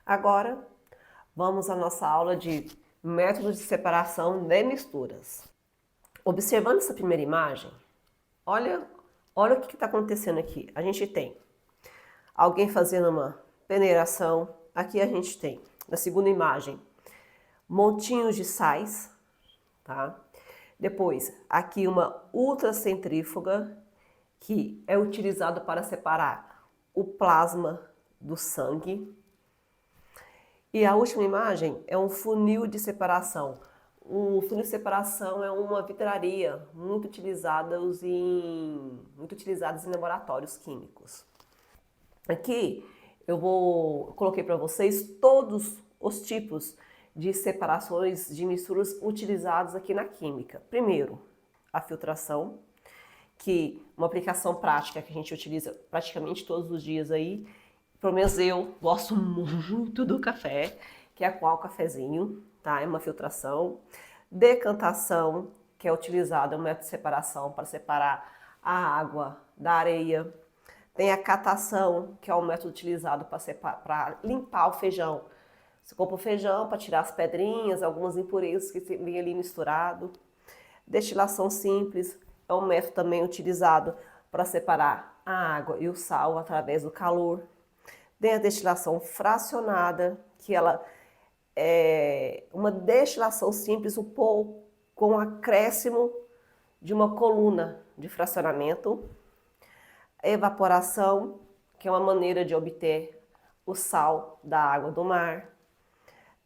Agora, vamos à nossa aula de métodos de separação de misturas. Observando essa primeira imagem, olha o que está acontecendo aqui. A gente tem alguém fazendo uma peneiração. Aqui a gente tem, na segunda imagem, montinhos de sais, tá? Depois, aqui uma ultracentrífuga, que é utilizado para separar o plasma do sangue. E a última imagem é um funil de separação. O funil de separação é uma vidraria muito utilizada em laboratórios químicos. Aqui eu coloquei para vocês todos os tipos de separações de misturas utilizados aqui na química. Primeiro, a filtração, que é uma aplicação prática que a gente utiliza praticamente todos os dias aí. Pelo menos eu gosto muito do café, que é qual cafezinho, tá? É uma filtração. Decantação, que é utilizado, é um método de separação para separar a água da areia. Tem a catação, que é um método utilizado para limpar o feijão. Você compra o feijão para tirar as pedrinhas, algumas impurezas que vem ali misturado. Destilação simples é um método também utilizado para separar a água e o sal através do calor. Tem a destilação fracionada, que ela é uma destilação simples, um pouco com acréscimo de uma coluna de fracionamento. A evaporação, que é uma maneira de obter o sal da água do mar.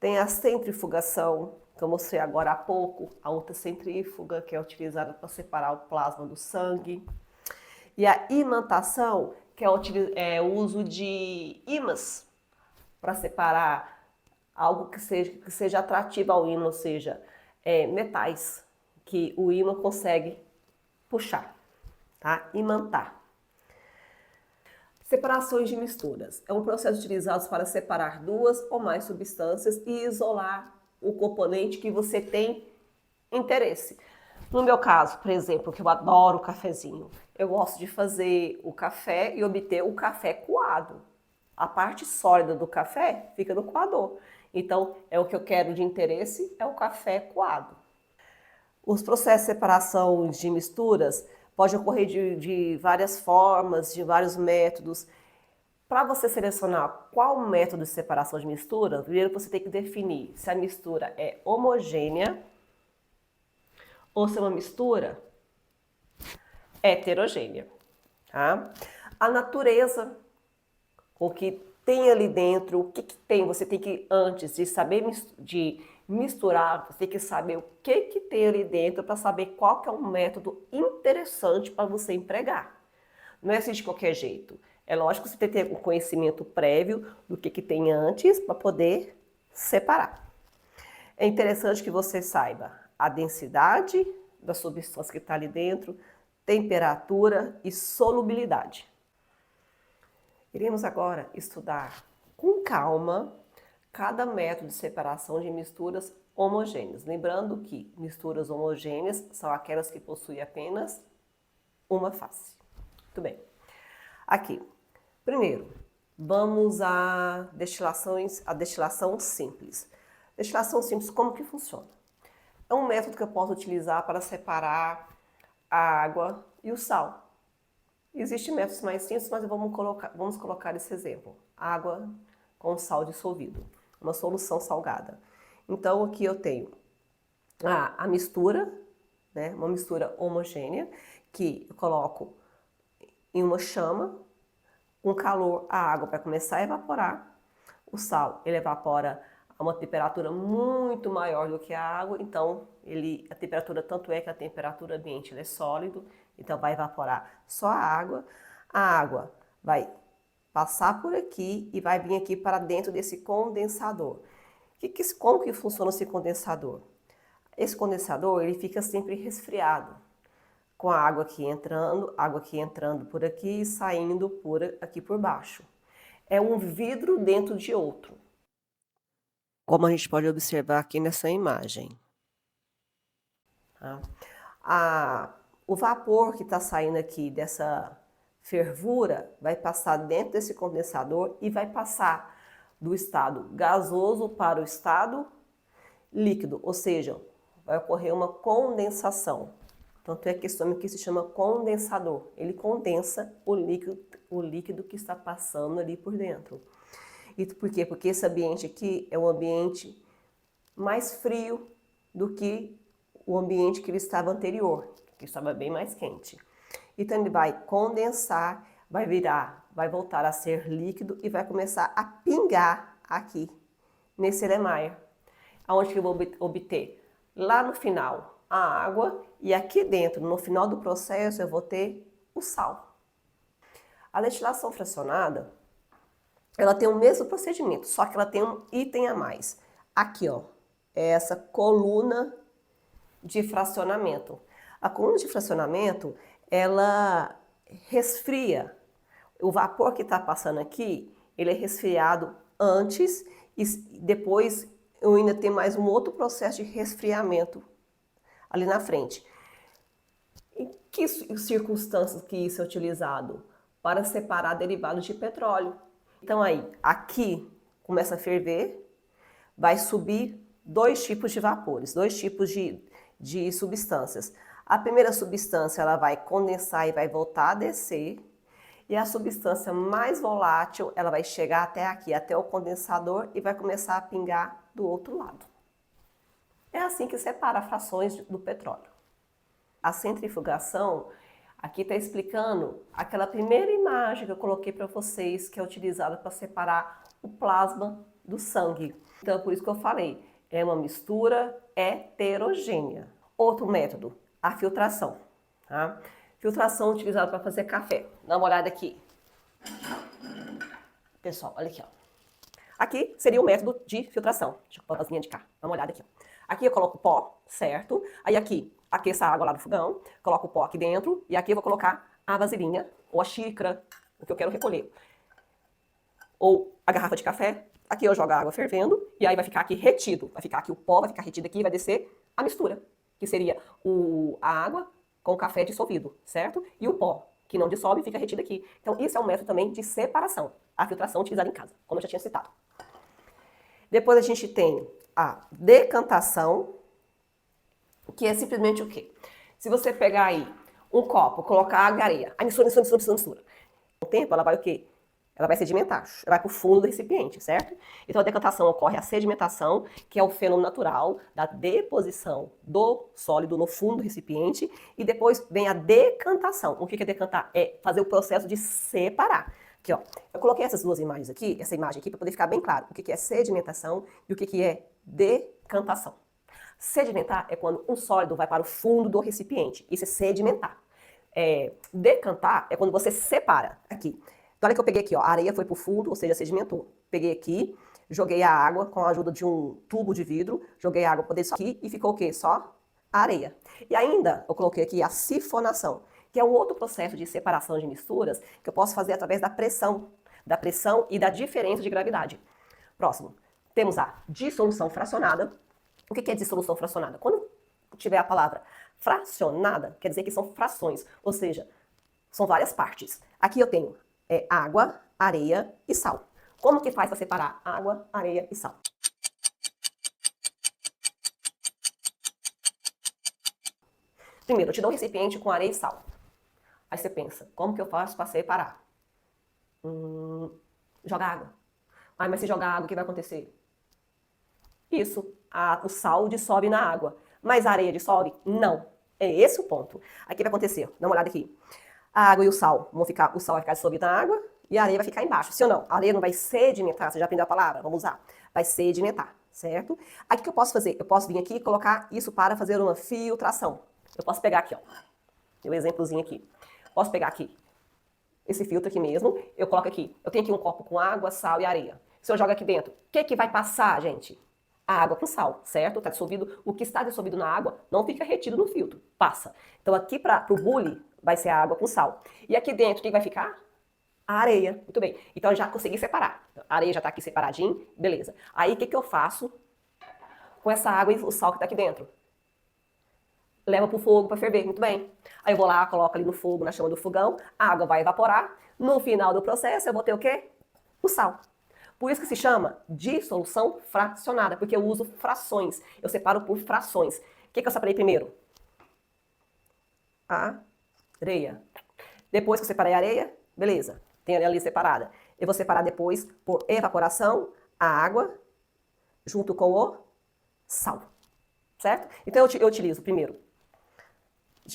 Tem a centrifugação, que eu mostrei agora há pouco, a ultracentrífuga, que é utilizada para separar o plasma do sangue. E a imantação, que é o uso de ímãs para separar algo que seja atrativo ao ímã, ou seja, metais que o ímã consegue puxar, tá? Imantar. Separações de misturas. É um processo utilizado para separar duas ou mais substâncias e isolar o componente que você tem interesse. No meu caso, por exemplo, que eu adoro o cafezinho, eu gosto de fazer o café e obter o café coado. A parte sólida do café fica no coador. Então, é o que eu quero de interesse, é o café coado. Os processos de separação de misturas podem ocorrer de várias formas, de vários métodos. Para você selecionar qual método de separação de mistura, primeiro você tem que definir se a mistura é homogênea ou se é uma mistura heterogênea, tá? A natureza, o que tem ali dentro, o que tem, você tem que, antes de saber de misturar, você tem que saber o que tem ali dentro para saber qual que é um método interessante para você empregar. Não é assim de qualquer jeito. É lógico que você tem que ter um conhecimento prévio do que tem antes para poder separar. É interessante que você saiba a densidade da substância que está ali dentro, temperatura e solubilidade. Iremos agora estudar com calma cada método de separação de misturas homogêneas. Lembrando que misturas homogêneas são aquelas que possuem apenas uma face. Muito bem. Aqui, primeiro, vamos à destilação simples. Destilação simples, como que funciona? É um método que eu posso utilizar para separar a água e o sal. Existem métodos mais simples, mas vamos colocar esse exemplo. Água com sal dissolvido, uma solução salgada. Então aqui eu tenho a mistura, né, uma mistura homogênea, que eu coloco em uma chama, com calor a água vai começar a evaporar, o sal ele evapora a uma temperatura muito maior do que a água, então a temperatura, tanto é que a temperatura ambiente é sólido, então vai evaporar só a água vai passar por aqui e vai vir aqui para dentro desse condensador. Como que funciona esse condensador? Esse condensador ele fica sempre resfriado, com a água aqui entrando por aqui e saindo por aqui por baixo. É um vidro dentro de outro, como a gente pode observar aqui nessa imagem. Tá? O vapor que está saindo aqui dessa fervura vai passar dentro desse condensador e vai passar do estado gasoso para o estado líquido, ou seja, vai ocorrer uma condensação. Tanto é que esse nome aqui se chama condensador. Ele condensa o líquido que está passando ali por dentro. E por quê? Porque esse ambiente aqui é um ambiente mais frio do que o ambiente que ele estava anterior, que estava bem mais quente. Então ele vai condensar, vai voltar a ser líquido e vai começar a pingar aqui nesse Erlenmeyer. Aonde que eu vou obter? Lá no final, a água, e aqui dentro, no final do processo, eu vou ter o sal. A destilação fracionada, ela tem o mesmo procedimento, só que ela tem um item a mais. Aqui, ó, é essa coluna de fracionamento. A coluna de fracionamento, ela resfria. O vapor que está passando aqui, ele é resfriado antes e depois eu ainda tenho mais um outro processo de resfriamento ali na frente. Em que circunstâncias que isso é utilizado? Para separar derivados de petróleo. Então aí, aqui começa a ferver, vai subir dois tipos de vapores, dois tipos de substâncias. A primeira substância ela vai condensar e vai voltar a descer, e a substância mais volátil ela vai chegar até aqui, até o condensador e vai começar a pingar do outro lado. É assim que separa frações do petróleo. A centrifugação, aqui está explicando aquela primeira imagem que eu coloquei para vocês, que é utilizada para separar o plasma do sangue. Então, é por isso que eu falei, é uma mistura heterogênea. Outro método, a filtração. Tá? Filtração utilizada para fazer café. Dá uma olhada aqui. Pessoal, olha aqui, ó. Aqui seria o método de filtração. Deixa eu pôr a vasilhinha de cá. Dá uma olhada aqui, ó. Aqui eu coloco o pó, certo? Aí aqui, aqueça a água lá do fogão, coloco o pó aqui dentro, e aqui eu vou colocar a vasilhinha, ou a xícara, o que eu quero recolher. Ou a garrafa de café. Aqui eu jogo a água fervendo, e aí vai ficar aqui retido. Vai ficar aqui o pó, vai ficar retido aqui, e vai descer a mistura, que seria a água com o café dissolvido, certo? E o pó, que não dissolve, fica retido aqui. Então, isso é um método também de separação. A filtração utilizada em casa, como eu já tinha citado. Depois a gente tem a decantação, que é simplesmente o quê? Se você pegar aí um copo, colocar água e areia, aí mistura. Com o tempo, ela vai o quê? Ela vai sedimentar, vai para o fundo do recipiente, certo? Então a decantação ocorre a sedimentação, que é o fenômeno natural da deposição do sólido no fundo do recipiente, e depois vem a decantação. O que é decantar? É fazer o processo de separar. Aqui, ó, eu coloquei essas duas imagens aqui, essa imagem aqui, para poder ficar bem claro o que é sedimentação e o que é decantação. Sedimentar é quando um sólido vai para o fundo do recipiente. Isso é sedimentar. Decantar é quando você separa. Aqui. Então, olha que eu peguei aqui, ó. A areia foi para o fundo, ou seja, sedimentou. Peguei aqui, joguei a água com a ajuda de um tubo de vidro, joguei a água para dentro aqui e ficou o quê? Só a areia. E ainda eu coloquei aqui a sifonação, que é um outro processo de separação de misturas que eu posso fazer através da pressão e da diferença de gravidade. Próximo, temos a dissolução fracionada. O que é dissolução fracionada? Quando tiver a palavra fracionada, quer dizer que são frações, ou seja, são várias partes. Aqui eu tenho água, areia e sal. Como que faz para separar água, areia e sal? Primeiro, eu te dou um recipiente com areia e sal. Aí você pensa, como que eu faço para separar? Joga água. Mas se jogar água, o que vai acontecer? Isso, o sal dissolve na água. Mas a areia dissolve? Não. É esse o ponto. Aí o que vai acontecer? Dá uma olhada aqui. A água e o sal o sal vai ficar dissolvido na água e a areia vai ficar embaixo. Sim ou não? A areia não vai sedimentar, você já aprendeu a palavra? Vamos usar. Vai sedimentar, certo? Aí o que eu posso fazer? Eu posso vir aqui e colocar isso para fazer uma filtração. Eu posso pegar aqui, ó. Tem um exemplozinho aqui. Posso pegar aqui esse filtro aqui mesmo. Eu coloco aqui. Eu tenho aqui um copo com água, sal e areia. Se eu jogo aqui dentro, o que vai passar, gente? A água com sal, certo? Está dissolvido. O que está dissolvido na água não fica retido no filtro, passa. Então aqui para o bule vai ser a água com sal. E aqui dentro, o que vai ficar? A areia. Muito bem. Então eu já consegui separar. A areia já está aqui separadinho, beleza. Aí o que eu faço com essa água e o sal que está aqui dentro? Leva para o fogo para ferver, muito bem. Aí eu vou lá, coloco ali no fogo, na chama do fogão, a água vai evaporar. No final do processo eu vou ter o quê? O sal. Por isso que se chama dissolução fracionada, porque eu uso frações. Eu separo por frações. O que eu separei primeiro? Areia. Depois que eu separei a areia, beleza, tem ela ali separada. Eu vou separar depois por evaporação a água junto com o sal, certo? Então eu utilizo primeiro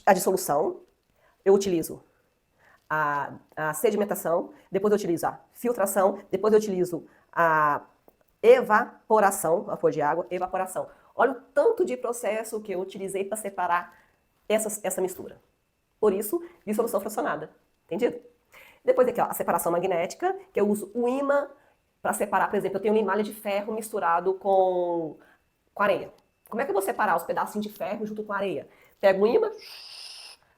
a dissolução, eu utilizo a sedimentação, depois eu utilizo a filtração, depois eu utilizo a evaporação, vapor de água, evaporação. Olha o tanto de processo que eu utilizei para separar essa mistura. Por isso, dissolução fracionada. Entendido? Depois aqui, ó, a separação magnética, que eu uso o ímã para separar, por exemplo, eu tenho um limalha de ferro misturado com areia. Como é que eu vou separar os pedacinhos de ferro junto com a areia? Pego o ímã,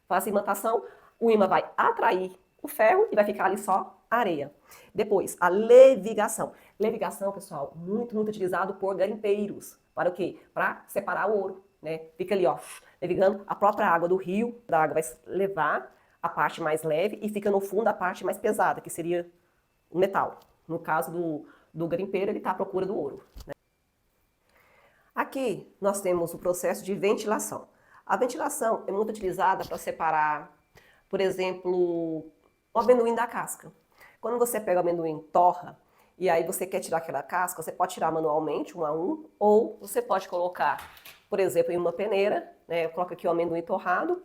faço a imantação, o ímã vai atrair o ferro e vai ficar ali só a areia. Depois, a levigação. Levigação, pessoal, muito utilizado por garimpeiros. Para o quê? Para separar o ouro, né? Fica ali, ó, levigando a própria água do rio, da água vai levar a parte mais leve e fica no fundo a parte mais pesada, que seria o metal. No caso do garimpeiro, ele está à procura do ouro, né? Aqui nós temos o processo de ventilação. A ventilação é muito utilizada para separar, por exemplo, o amendoim da casca. Quando você pega o amendoim, torra, e aí você quer tirar aquela casca, você pode tirar manualmente, um a um, ou você pode colocar, por exemplo, em uma peneira, né? Eu coloco aqui o amendoim torrado,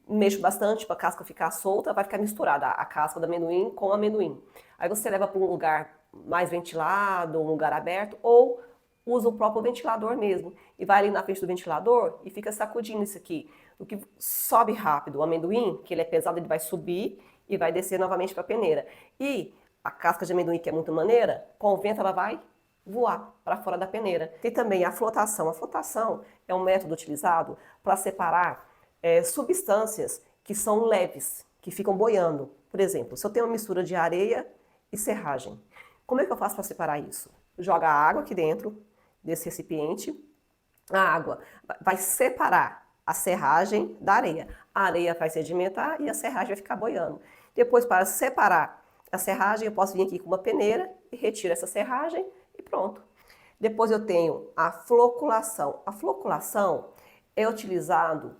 mexo bastante para a casca ficar solta, vai ficar misturada a casca do amendoim com o amendoim. Aí você leva para um lugar mais ventilado, um lugar aberto, ou usa o próprio ventilador mesmo. E vai ali na frente do ventilador e fica sacudindo isso aqui. O que sobe rápido, o amendoim, que ele é pesado, ele vai subir e vai descer novamente para a peneira. E a casca de amendoim, que é muito maneira, com o vento ela vai voar para fora da peneira. Tem também a flotação. A flotação é um método utilizado para separar substâncias que são leves, que ficam boiando. Por exemplo, se eu tenho uma mistura de areia e serragem, como é que eu faço para separar isso? Joga a água aqui dentro desse recipiente, a água vai separar a serragem da areia. A areia vai sedimentar e a serragem vai ficar boiando. Depois, para separar a serragem, eu posso vir aqui com uma peneira e retiro essa serragem e pronto. Depois eu tenho a floculação. A floculação é utilizado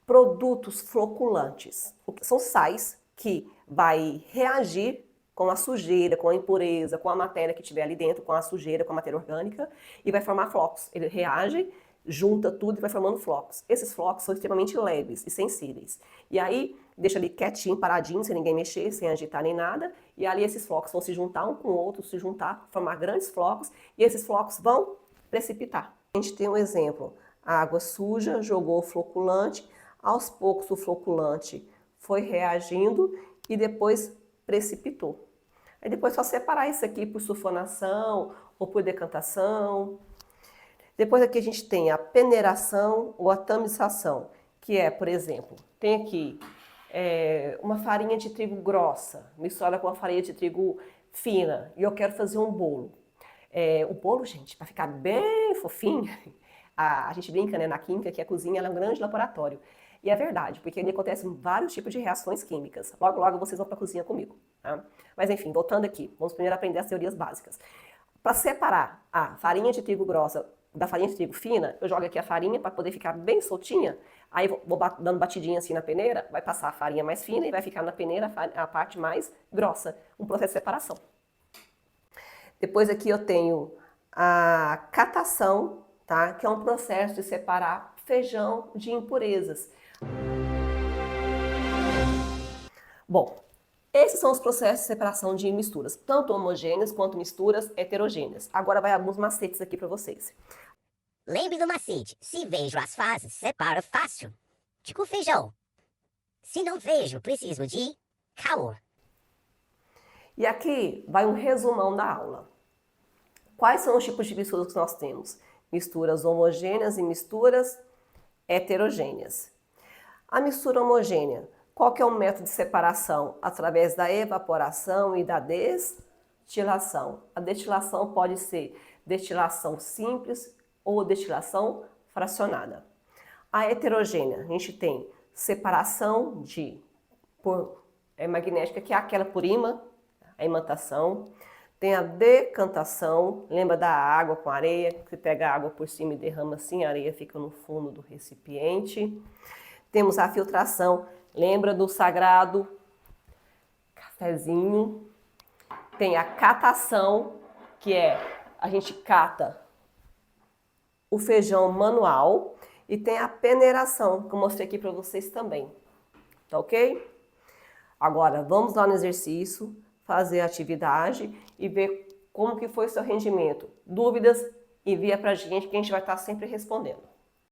produtos floculantes. São sais que vai reagir com a sujeira, com a impureza, com a matéria que tiver ali dentro, com a sujeira, com a matéria orgânica, e vai formar flocos. Ele reage, junta tudo e vai formando flocos. Esses flocos são extremamente leves e sensíveis. E aí, deixa ali quietinho, paradinho, sem ninguém mexer, sem agitar nem nada, e ali esses flocos vão se juntar um com o outro, se juntar, formar grandes flocos, e esses flocos vão precipitar. A gente tem um exemplo. A água suja jogou o floculante, aos poucos o floculante foi reagindo e depois precipitou. Aí depois só separar isso aqui por sulfonação ou por decantação. Depois aqui a gente tem a peneiração ou a tamização, que é, por exemplo, tem aqui uma farinha de trigo grossa, misturada com a farinha de trigo fina, e eu quero fazer um bolo. O bolo, gente, para ficar bem fofinho, a gente brinca, né, na química que a cozinha ela é um grande laboratório. E é verdade, porque ali acontecem vários tipos de reações químicas. Logo, logo vocês vão para a cozinha comigo. Tá? Mas enfim, voltando aqui, vamos primeiro aprender as teorias básicas. Para separar a farinha de trigo grossa da farinha de trigo fina, eu jogo aqui a farinha para poder ficar bem soltinha. Aí vou dando batidinha assim na peneira, vai passar a farinha mais fina e vai ficar na peneira a parte mais grossa. Um processo de separação. Depois aqui eu tenho a catação, tá? Que é um processo de separar feijão de impurezas. Bom, esses são os processos de separação de misturas, tanto homogêneas quanto misturas heterogêneas. Agora vai alguns macetes aqui para vocês. Lembre do macete. Se vejo as fases, separa fácil. Tipo feijão. Se não vejo, preciso de calor. E aqui vai um resumão da aula. Quais são os tipos de misturas que nós temos? Misturas homogêneas e misturas heterogêneas. A mistura homogênea, qual que é o método de separação? Através da evaporação e da destilação. A destilação pode ser destilação simples ou destilação fracionada. A heterogênea, a gente tem separação magnética, que é aquela por ímã, a imantação. Tem a decantação, lembra da água com areia? Você pega a água por cima e derrama assim, a areia fica no fundo do recipiente. Temos a filtração, lembra do sagrado cafezinho? Tem a catação, que é a gente cata o feijão manual, e tem a peneiração, que eu mostrei aqui para vocês também, tá ok? Agora, vamos lá no exercício, fazer a atividade e ver como que foi o seu rendimento. Dúvidas, envia pra gente que a gente vai estar sempre respondendo.